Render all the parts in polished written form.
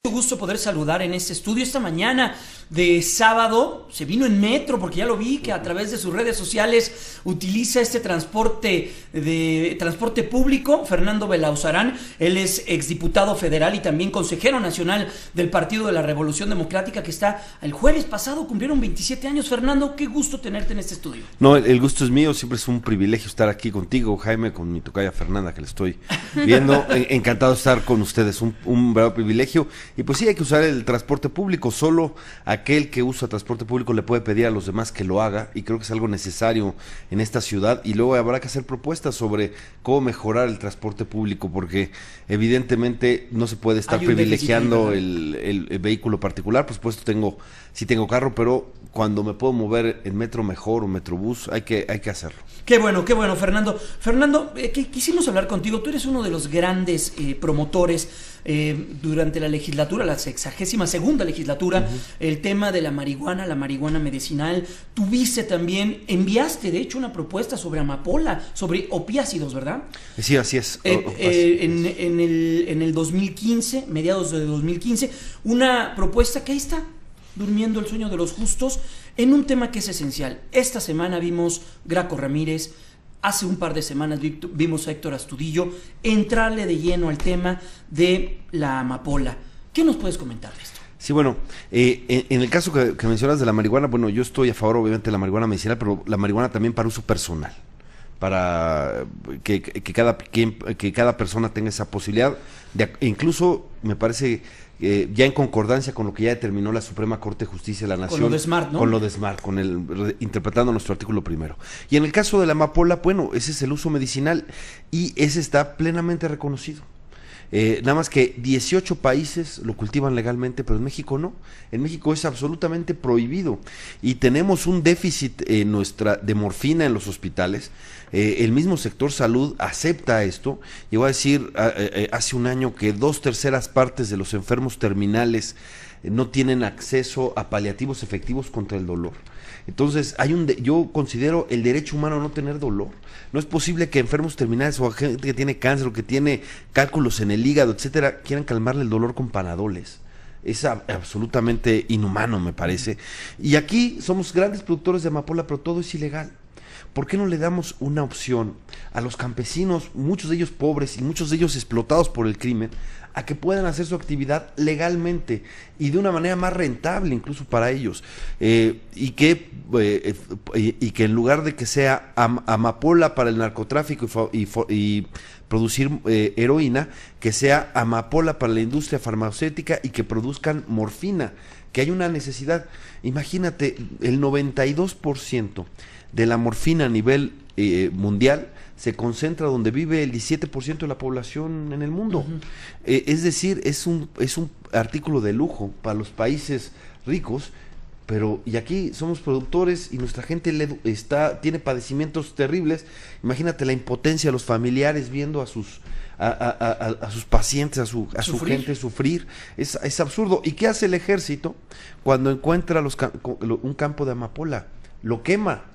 Gusto poder saludar en este estudio esta mañana de sábado. Se vino en metro porque ya lo vi que a través de sus redes sociales utiliza este transporte público. Fernando Belauzarán, él es exdiputado federal y también consejero nacional del Partido de la Revolución Democrática, que está el jueves pasado, cumplieron 27 años. Fernando, qué gusto tenerte en este estudio. No, el gusto es mío, siempre es un privilegio estar aquí contigo, Jaime, con mi tocaya Fernanda, que le estoy viendo. Encantado de estar con ustedes, un verdadero privilegio. Y pues sí, hay que usar el transporte público. Solo aquel que usa transporte público le puede pedir a los demás que lo haga, y creo que es algo necesario en esta ciudad. Y luego habrá que hacer propuestas sobre cómo mejorar el transporte público, porque evidentemente no se puede estar privilegiando el vehículo particular. Por supuesto, sí tengo carro, pero cuando me puedo mover en metro mejor o metrobús, hay que hacerlo. Qué bueno, Fernando. Fernando, quisimos hablar contigo. Tú eres uno de los grandes promotores durante la legislatura, la 62ª legislatura, el tema de la marihuana medicinal. Tuviste también, enviaste de hecho una propuesta sobre amapola, sobre opiácidos, ¿verdad? Sí, así es. En el 2015, mediados de 2015, una propuesta que ahí está, durmiendo el sueño de los justos, en un tema que es esencial. Esta semana vimos Graco Ramírez, hace un par de semanas vimos a Héctor Astudillo entrarle de lleno al tema de la amapola. ¿Qué nos puedes comentar de esto? Sí, bueno, en el caso que mencionas de la marihuana, bueno, yo estoy a favor obviamente de la marihuana medicinal, pero la marihuana también para uso personal, para que cada persona tenga esa posibilidad, incluso me parece ya en concordancia con lo que ya determinó la Suprema Corte de Justicia de la Nación. Con lo de Smart, ¿no? Con lo de Smart, interpretando nuestro artículo primero. Y en el caso de la amapola, bueno, ese es el uso medicinal y ese está plenamente reconocido. Nada más que 18 países lo cultivan legalmente, pero en México no. En México es absolutamente prohibido y tenemos un déficit de morfina en los hospitales. El mismo sector salud acepta esto. Llegó a decir hace un año que 2/3 partes de los enfermos terminales no tienen acceso a paliativos efectivos contra el dolor. Entonces, yo considero el derecho humano no tener dolor. No es posible que enfermos terminales o gente que tiene cáncer o que tiene cálculos en el hígado, etcétera, quieran calmarle el dolor con panadoles. Es absolutamente inhumano, me parece. Y aquí somos grandes productores de amapola, pero todo es ilegal. ¿Por qué no le damos una opción a los campesinos, muchos de ellos pobres y muchos de ellos explotados por el crimen, a que puedan hacer su actividad legalmente y de una manera más rentable incluso para ellos? Y que en lugar de que sea amapola para el narcotráfico y producir heroína, que sea amapola para la industria farmacéutica y que produzcan morfina, que hay una necesidad. Imagínate, el 92% de la morfina a nivel mundial se concentra donde vive el 17% de la población en el mundo. Es decir, es un artículo de lujo para los países ricos, y aquí somos productores y nuestra gente tiene padecimientos terribles. Imagínate la impotencia de los familiares viendo a sus pacientes, a su gente sufrir. Es absurdo. ¿Y qué hace el ejército cuando encuentra un campo de amapola? Lo quema.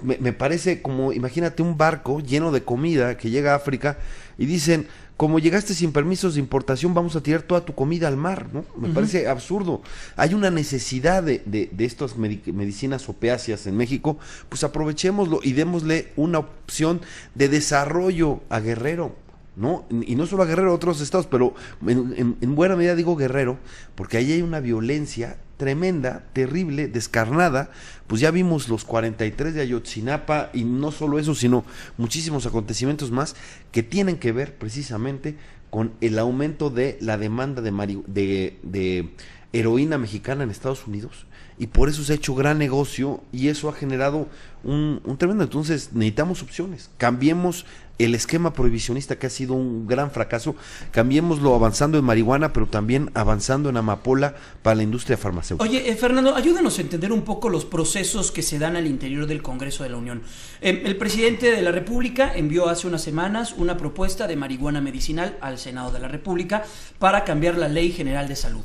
Me parece como, imagínate un barco lleno de comida que llega a África y dicen, como llegaste sin permisos de importación, vamos a tirar toda tu comida al mar, ¿no? Me parece absurdo. Hay una necesidad de estas medicinas opiáceas en México, pues aprovechémoslo y démosle una opción de desarrollo a Guerrero, ¿no? Y no solo a Guerrero, a otros estados, pero en buena medida digo Guerrero, porque ahí hay una violencia tremenda, terrible, descarnada. Pues ya vimos los 43 de Ayotzinapa, y no solo eso, sino muchísimos acontecimientos más que tienen que ver precisamente con el aumento de la demanda de heroína mexicana en Estados Unidos, y por eso se ha hecho gran negocio y eso ha generado un tremendo. Entonces necesitamos opciones, cambiemos el esquema prohibicionista que ha sido un gran fracaso, cambiémoslo avanzando en marihuana, pero también avanzando en amapola para la industria farmacéutica. Oye, Fernando, ayúdanos a entender un poco los procesos que se dan al interior del Congreso de la Unión. El presidente de la República envió hace unas semanas una propuesta de marihuana medicinal al Senado de la República para cambiar la Ley General de Salud.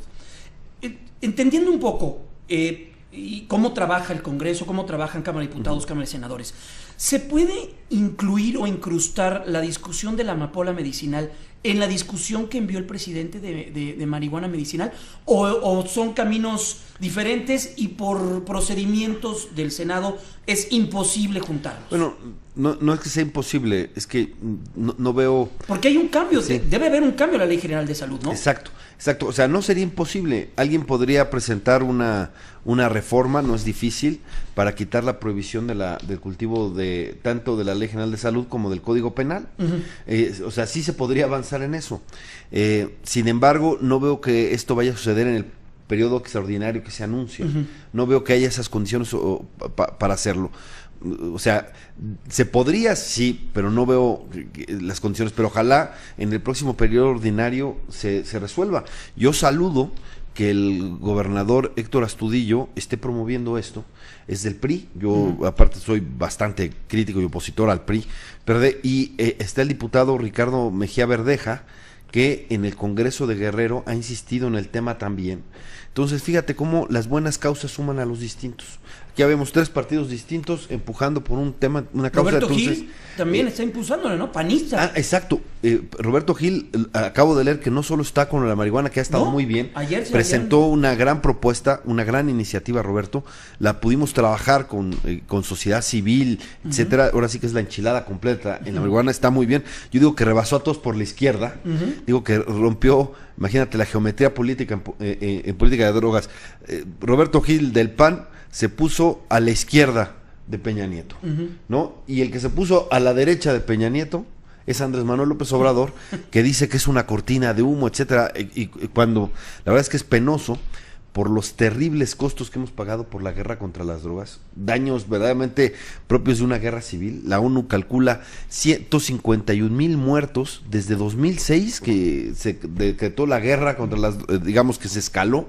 Entendiendo un poco y cómo trabaja el Congreso, cómo trabajan Cámara de Diputados, Cámara de Senadores, ¿se puede incluir o incrustar la discusión de la amapola medicinal en la discusión que envió el presidente de marihuana medicinal, o son caminos diferentes y por procedimientos del Senado es imposible juntarlos? Bueno, no es que sea imposible, es que no veo... Porque hay un cambio, Sí. debe haber un cambio a la Ley General de Salud, ¿no? Exacto. O sea, no sería imposible. Alguien podría presentar una reforma, no es difícil, para quitar la prohibición del cultivo de tanto de la Ley General de Salud como del Código Penal. O sea, sí se podría avanzar en eso. Sin embargo, no veo que esto vaya a suceder en el periodo extraordinario que se anuncia. No veo que haya esas condiciones para hacerlo. O sea, se podría, sí, pero no veo las condiciones, pero ojalá en el próximo periodo ordinario se resuelva. Yo saludo que el gobernador Héctor Astudillo esté promoviendo esto, es del PRI, yo aparte soy bastante crítico y opositor al PRI, y está el diputado Ricardo Mejía Verdeja, que en el Congreso de Guerrero ha insistido en el tema también. Entonces, fíjate cómo las buenas causas suman a los distintos. Aquí vemos 3 partidos distintos empujando por un tema, una causa. Roberto entonces, Gil también está impulsándolo, ¿no? Panista. Exacto. Roberto Gil, acabo de leer que no solo está con la marihuana, que ha estado muy bien. Ayer se presentó una gran propuesta, una gran iniciativa, Roberto. La pudimos trabajar con sociedad civil, etcétera. Ahora sí que es la enchilada completa. En la marihuana está muy bien. Yo digo que rebasó a todos por la izquierda. Digo que rompió, imagínate, la geometría política en política de drogas. Roberto Gil del PAN se puso a la izquierda de Peña Nieto, ¿no? Y el que se puso a la derecha de Peña Nieto es Andrés Manuel López Obrador, que dice que es una cortina de humo, etcétera, y cuando la verdad es que es penoso por los terribles costos que hemos pagado por la guerra contra las drogas, daños verdaderamente propios de una guerra civil. La ONU calcula 151,000 muertos desde 2006, que se decretó la guerra contra las, digamos que se escaló,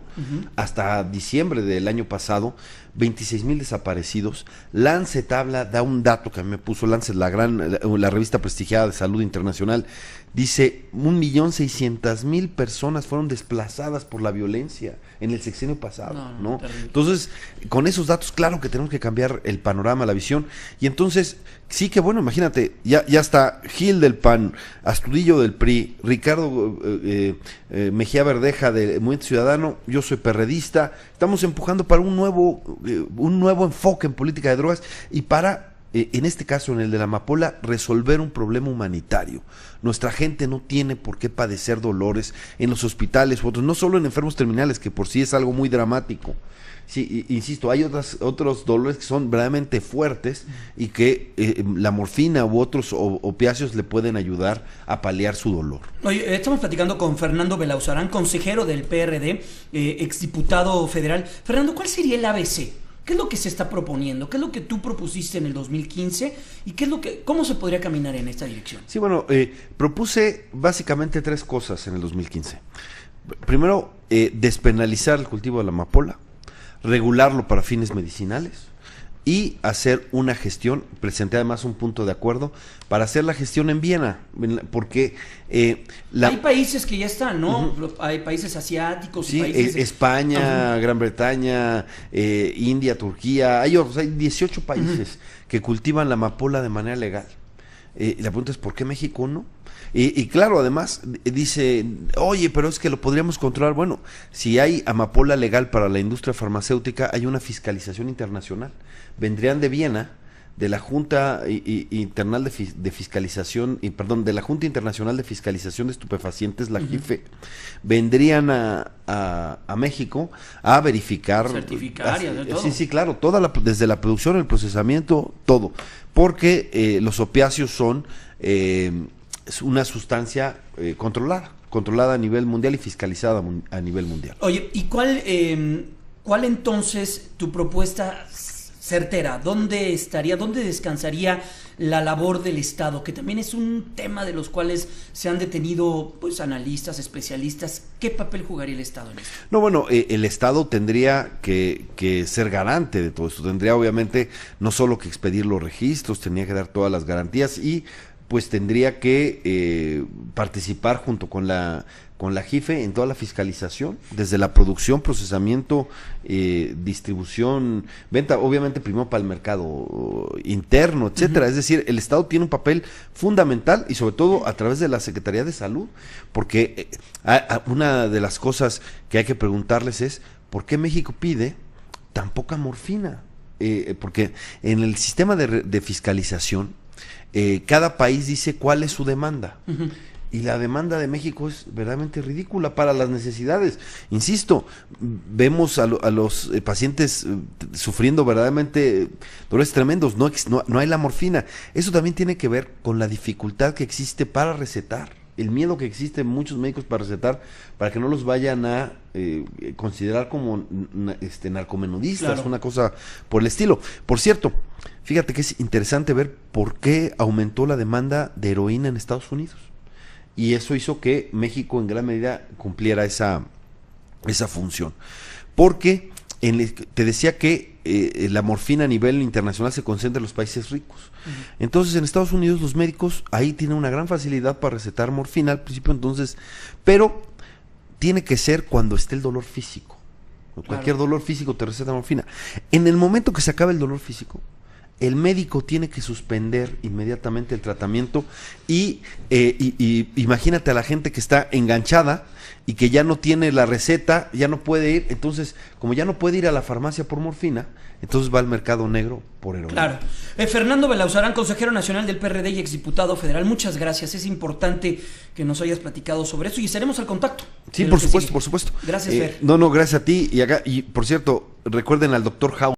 hasta diciembre del año pasado, 26,000 desaparecidos. Lancet da un dato que a mí me puso Lancet, la revista prestigiada de salud internacional, dice 1,600,000 personas fueron desplazadas por la violencia en el sexenio pasado, ¿no? Entonces, con esos datos, claro que tenemos que cambiar el panorama, la visión, y entonces, sí que bueno, imagínate, ya está Gil del PAN, Astudillo del PRI, Ricardo Mejía Verdeja del Movimiento Ciudadano, yo soy perredista, estamos empujando para un nuevo enfoque en política de drogas y para, en este caso, en el de la amapola, resolver un problema humanitario. Nuestra gente no tiene por qué padecer dolores en los hospitales u otros, no solo en enfermos terminales, que por sí es algo muy dramático. Sí, insisto, hay otros dolores que son verdaderamente fuertes y que la morfina u otros opiáceos le pueden ayudar a paliar su dolor. Oye, estamos platicando con Fernando Belauzarán, consejero del PRD, exdiputado federal. Fernando, ¿cuál sería el ABC? ¿Qué es lo que se está proponiendo? ¿Qué es lo que tú propusiste en el 2015? ¿Y cómo se podría caminar en esta dirección? Sí, bueno, propuse básicamente 3 cosas en el 2015. Primero, despenalizar el cultivo de la amapola, regularlo para fines medicinales y hacer una gestión. Presenté además un punto de acuerdo para hacer la gestión en Viena, porque hay países que ya están, ¿no? Hay países asiáticos, sí, países España, Gran Bretaña, India, Turquía, hay 18 países que cultivan la amapola de manera legal. La pregunta es, ¿por qué México no? Y claro, además dice, oye, pero es que lo podríamos controlar. Bueno, si hay amapola legal para la industria farmacéutica, hay una fiscalización internacional. Vendrían de Viena, de la Junta Internacional de Fiscalización, de la Junta Internacional de Fiscalización de Estupefacientes, la JIFE, vendrían a México a verificar, certificar y hacer todo. Sí, claro, desde la producción, el procesamiento, todo, porque los opiáceos son es una sustancia controlada a nivel mundial y fiscalizada a nivel mundial. Oye, ¿y cuál entonces tu propuesta certera? ¿Dónde descansaría la labor del Estado? Que también es un tema de los cuales se han detenido pues analistas, especialistas. ¿Qué papel jugaría el Estado en esto? No, bueno, el Estado tendría que ser garante de todo esto. Tendría obviamente no solo que expedir los registros, tenía que dar todas las garantías y pues tendría que participar junto con la JIFE en toda la fiscalización, desde la producción, procesamiento, distribución, venta, obviamente primero para el mercado interno, etcétera. Es decir, el Estado tiene un papel fundamental y sobre todo a través de la Secretaría de Salud, porque una de las cosas que hay que preguntarles es ¿por qué México pide tan poca morfina? Porque en el sistema de fiscalización cada país dice cuál es su demanda. Y la demanda de México es verdaderamente ridícula para las necesidades. Insisto, vemos a los pacientes sufriendo verdaderamente dolores tremendos, no hay la morfina. Eso también tiene que ver con la dificultad que existe para recetar, el miedo que existe en muchos médicos para recetar, para que no los vayan a considerar como narcomenudistas, claro, una cosa por el estilo. Por cierto, fíjate que es interesante ver por qué aumentó la demanda de heroína en Estados Unidos. Y eso hizo que México en gran medida cumpliera esa función. Porque te decía que la morfina a nivel internacional se concentra en los países ricos. Entonces en Estados Unidos los médicos ahí tienen una gran facilidad para recetar morfina al principio, entonces, pero tiene que ser cuando esté el dolor físico. Cualquier dolor físico te receta morfina. En el momento que se acabe el dolor físico, el médico tiene que suspender inmediatamente el tratamiento y imagínate a la gente que está enganchada y que ya no tiene la receta, ya no puede ir, entonces como ya no puede ir a la farmacia por morfina, entonces va al mercado negro por heroína. Claro. Fernando Belauzarán, consejero nacional del PRD y exdiputado federal, muchas gracias, es importante que nos hayas platicado sobre eso y estaremos al contacto. Sí, por supuesto. Gracias, Fer. No, gracias a ti y por cierto, recuerden al doctor House.